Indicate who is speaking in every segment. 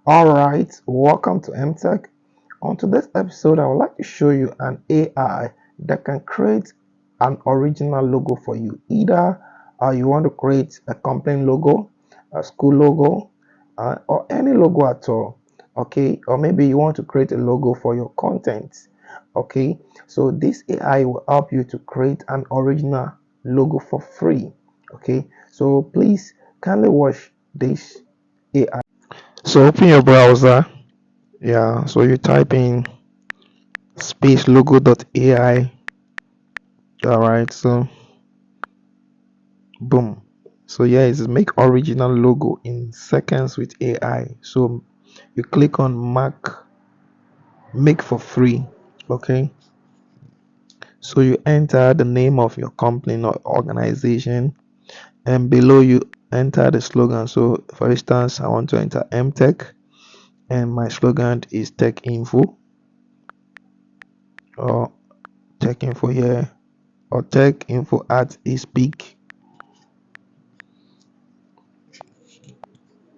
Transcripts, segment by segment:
Speaker 1: All right, welcome to MTech. On today's episode, I would like to show you an AI that can create an original logo for you. Either you want to create a company logo, a school logo, or any logo at all. Okay, or maybe you want to create a logo for your content. Okay, so this AI will help you to create an original logo for free. Okay, so please kindly watch this AI. So open your browser. Yeah, so you type in space logo.ai. All right, so boom. So yeah, it's make original logo in seconds with AI. So you click on make for free. Okay, so you enter the name of your company or organization, and below you enter the slogan. So for instance, I want to enter MTech, and my slogan is Tech Info or Tech Info here or Tech Info at its peak.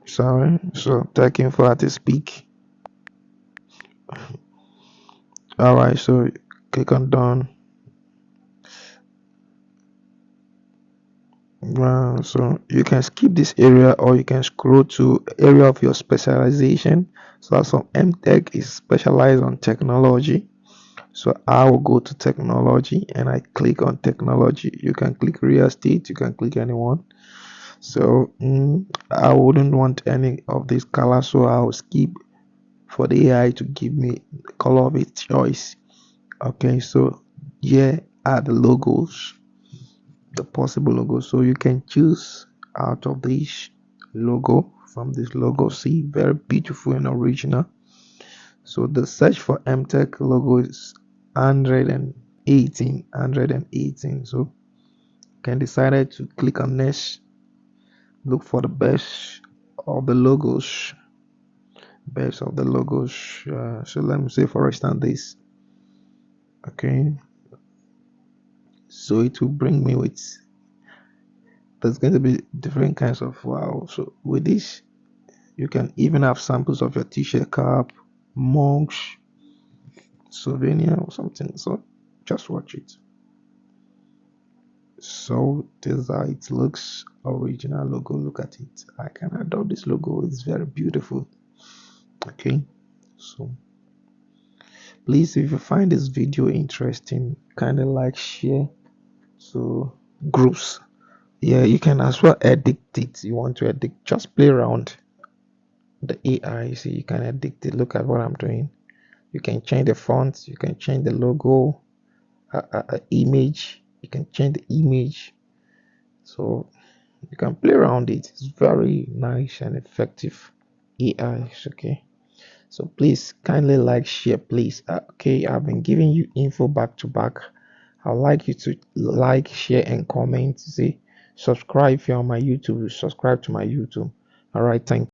Speaker 1: Sorry, so Tech Info at its peak. All right, so click on done. So you can skip this area or you can scroll to area of your specialization. So some MTech is specialized on technology. So I will go to technology and I click on technology. You can click real estate, you can click anyone. So I wouldn't want any of these colors, so I'll skip for the AI to give me the color of its choice. Okay, so here are the logos, the possible logos. So you can choose out of this logo. From this logo, see, very beautiful and original. So the search for MTech logo is 118. So you can decide to click on next, look for the best of the logos. So let me say, for instance, this. Okay, so it will bring me with, there's going to be different kinds of wow. So with this, you can even have samples of your t-shirt, cap, mugs, souvenir or something. So just watch it. So this is how it looks. Original logo, look at it. I can adore this logo, it's very beautiful. Okay, so please, if you find this video interesting, kind of like, share to groups. Yeah, you can as well edit it. You want to edit, just play around the AI. See, you can edit it. Look at what I'm doing. You can change the font, you can change the logo, image, you can change the image. So you can play around it. It's very nice and effective AI. Okay, so please kindly like, share, please. Okay, I've been giving you info back to back. I'd like you to like, share, and comment. See, subscribe if you're on my YouTube. Subscribe to my YouTube. All right, thank you.